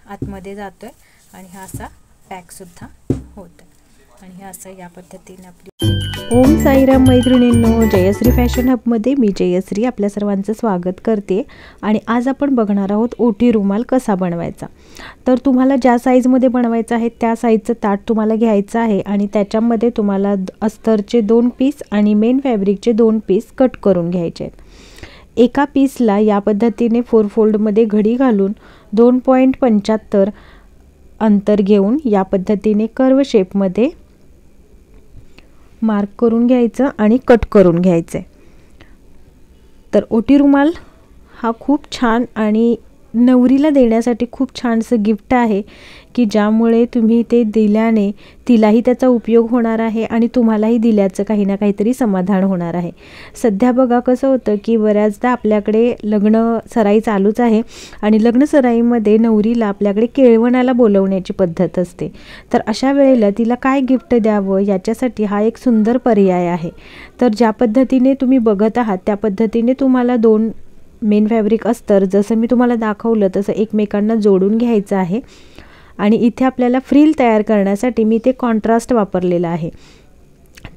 आतमध्ये जातोय आणि हा असा पॅक सुद्धा होतोय आणि हे असं या पद्धतीने आपली ओम साईराम मैत्रिणींनो, जयश्री फॅशन हबमध्ये मी जयश्री आपल्या सर्वांचं स्वागत करते। आणि आज आपण बघणार आहोत ओटी रुमाल कसा बनवायचा। तर तुम्हाला ज्या साईजमध्ये बनवायचं आहे त्या साईजचं ताट तुम्हाला घ्यायचं आहे आणि त्याच्यामध्ये तुम्हाला अस्तरचे 2 पीस आणि मेन फॅब्रिकचे 2 पीस कट करून घ्यायचे आहेत। एका पीसला या पद्धतीने 4 फोल्डमध्ये घडी घालून 2.75 अंतर घेऊन या पद्धतीने कर्व शेपमध्ये मार्क करून घ्यायचं आणि कट करून घ्यायचे। तर ओटी रुमाल हा खूप छान आणि नवरीला देण्यासाठी खूप छानसं गिफ्ट आहे की ज्यामुळे तुम्ही ते दिल्याने तिलाही त्याचा उपयोग होणार आहे आणि तुम्हालाही दिल्याचं काही ना काहीतरी समाधान होणार आहे। सध्या बघा कसं होतं की बऱ्याचदा आपल्याकडे लग्न सराई चालूच आहे आणि लग्न सराईमध्ये नवरीला आपल्याकडे केळवणाला बोलवण्याची पद्धत असते। तर अशा वेळेला तिला काय गिफ्ट द्यावं याच्यासाठी हा एक सुंदर पर्याय आहे। तर ज्या पद्धतीने तुम्ही बघत आहात त्या पद्धतीने तुम्हाला 2 मेन फॅब्रिक अस्तर जसं मी तुम्हाला दाखवलं तसं एकमेकांना जोडून घ्यायचं आहे आणि इथे आपल्याला फ्रिल तयार करण्यासाठी मी ते कॉन्ट्रास्ट वापरलेलं आहे।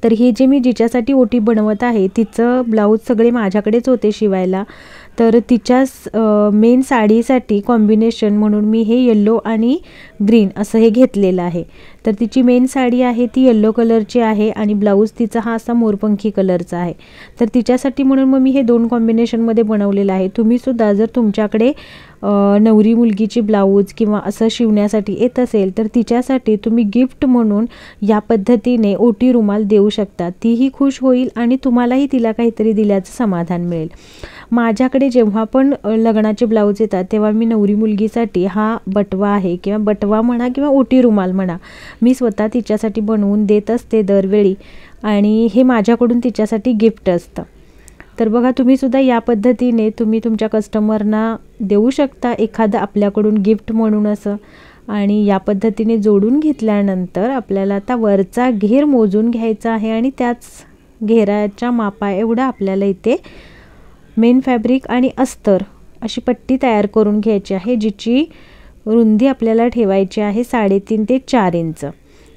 तर हे जे मी जिच्यासाठी ओटी बनवत आहे तिचं ब्लाऊज सगळे माझ्याकडेच होते शिवायला। तर तिच्याच मेन साडीसाठी कॉम्बिनेशन म्हणून मी हे येलो आणि ग्रीन असं हे घेतलेलं आहे। तर तिची मेन साडी आहे ती येलो कलरची आहे आणि ब्लाऊज तिचा हा असा मोरपंखी कलरचा आहे। तर तिच्यासाठी म्हणून मग मी हे 2 कॉम्बिनेशनमध्ये बनवलेलं आहे। तुम्ही सुद्धा जर तुमच्याकडे नवरी मुलगीची ब्लाऊज किंवा असं शिवण्यासाठी येत असेल तर तिच्यासाठी तुम्ही गिफ्ट म्हणून या पद्धतीने ओटी रुमाल देऊ शकता। तीही खुश होईल आणि तुम्हालाही तिला काहीतरी दिल्याचं समाधान मिळेल। माझ्याकडे जेव्हा पण लग्नाचे ब्लाऊज येतात तेव्हा मी नवरी मुलगीसाठी हा बटवा आहे किंवा बटवा म्हणा किंवा ओटी रुमाल म्हणा मी स्वतः तिच्यासाठी बनवून देत असते दरवेळी आणि हे माझ्याकडून तिच्यासाठी गिफ्ट असतं। तर बघा तुम्ही सुद्धा या पद्धतीने तुम्ही तुमच्या कस्टमरना देऊ शकता एखादं आपल्याकडून गिफ्ट म्हणून असं। आणि या पद्धतीने जोडून घेतल्यानंतर आपल्याला आता वरचा घेर मोजून घ्यायचा आहे आणि त्याच घेराच्या मापा एवढा आपल्याला इथे मेन फॅब्रिक आणि अस्तर अशी पट्टी तयार करून घ्यायची आहे जिची रुंदी आपल्याला ठेवायची आहे 3.5 ते 4 इंच।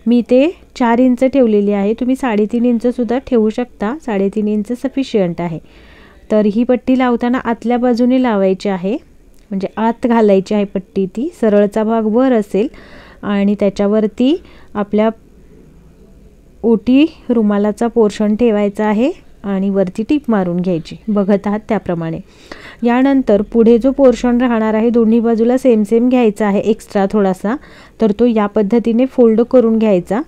मी ते 4 इंच ठेवलेली आहे, तुम्ही 3.5 इंच सुद्धा ठेवू शकता, 3.5 इंच सफिशियंट आहे। तर ही पट्टी लावताना आतल्या बाजूने लावायची आहे म्हणजे आत घालायची आहे पट्टी। ती सरळचा भाग वर असेल आणि त्याच्यावरती आपल्या ओटी रुमालाचा पोर्शन ठेवायचा आहे आणि वरती टीप मारून घ्यायची बघत आहात त्याप्रमाणे। यानंतर पुढे जो पोर्शन राहणार आहे दोन्ही बाजूला सेम घ्यायचा आहे एक्स्ट्रा थोडासा, तर तो या पद्धतीने फोल्ड करून घ्यायचा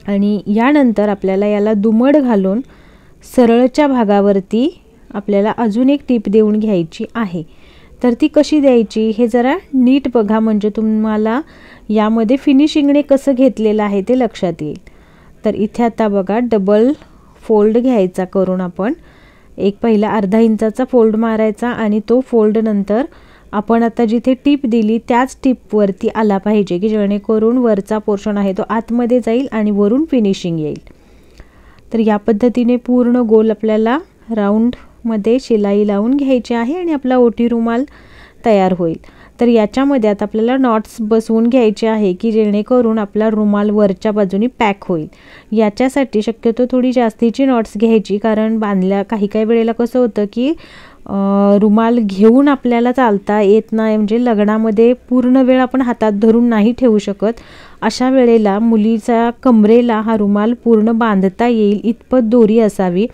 आणि यानंतर आपल्याला याला दुमड घालून सरळच्या भागावरती आपल्याला अजून एक टीप देऊन घ्यायची आहे। तर ती कशी द्यायची हे जरा नीट बघा म्हणजे तुम्हाला यामध्ये फिनिशिंगने कसं घेतलेलं आहे ते लक्षात येईल। तर इथे आता बघा डबल फोल्ड घ्यायचा करून आपण एक पहिला अर्धा इंचाचा फोल्ड मारायचा आणि तो फोल्ड नंतर आपण आता जिथे टीप दिली त्याच टीपवरती आला पाहिजे की जेणेकरून वरचा पोर्शन आहे तो आतमध्ये जाईल आणि वरून फिनिशिंग येईल। तर या पद्धतीने पूर्ण गोल आपल्याला राऊंडमध्ये शिलाई लावून घ्यायची आहे आणि आपला ओटी रुमाल तयार होईल। तर याच्यामध्ये आता आपल्याला नॉट्स बसवून घ्यायचे आहे की जेणेकरून आपला रुमाल वरच्या बाजूने पॅक होईल। याच्यासाठी शक्यतो थोडी जास्तीची नॉट्स घ्यायची कारण बांधल्या काही वेळेला कसं होतं की रुमाल घेऊन आपल्याला चालता येत नाही म्हणजे लग्नामध्ये पूर्ण वेळ आपण हातात धरून नाही ठेवू शकत। अशा वेळेला मुलीचा कमरेला हा रुमाल पूर्ण बांधता येईल इतपत दोरी असावी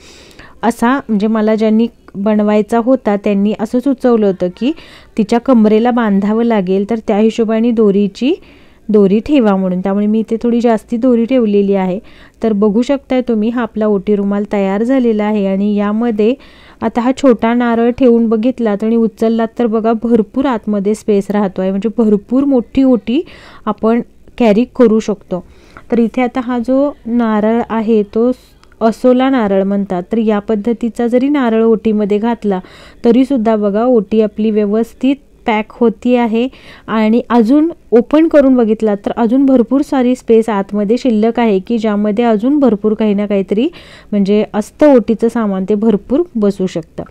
असा म्हणजे मला ज्यांनी बनवायचा होता त्यांनी असं सुचवलं होतं की तिच्या कमरेला बांधावं लागेल तर त्या हिशोबाने दोरी ठेवा म्हणून, त्यामुळे मी इथे थोडी जास्ती दोरी ठेवलेली आहे। तर बघू शकताय तुम्ही हा आपला ओटी रुमाल तयार झालेला आहे आणि यामध्ये आता हा छोटा नारळ ठेवून बघितलात आणि उचललात तर बघा भरपूर आतमध्ये स्पेस राहतो आहे म्हणजे भरपूर मोठी ओटी आपण कॅरी करू शकतो। तर इथे आता हा जो नारळ आहे तो असोला नारळ म्हणतात। तर या पद्धतीचा जरी नारळ ओटीमध्ये घातला तरी सुद्धा बघा ओटी आपली व्यवस्थित पॅक होती आहे आणि अजून ओपन करून बघितला तर अजून भरपूर सारी स्पेस आतमध्ये शिल्लक आहे की ज्यामध्ये अजून भरपूर काही ना काहीतरी म्हणजे असतं ओटीचं सामान ते भरपूर बसू शकतं।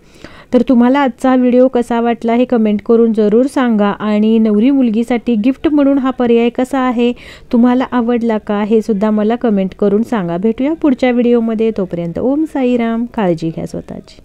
तर तुम्हाला आजचा व्हिडिओ कसा वाटला हे कमेंट करून जरूर सांगा आणि नवरी मुलगीसाठी गिफ्ट म्हणून हा पर्याय कसा आहे, तुम्हाला आवडला का हे सुद्धा मला कमेंट करून सांगा. भेटूया पुढच्या व्हिडिओमध्ये. तोपर्यंत ओम साईराम. काळजी घ्या स्वतःची.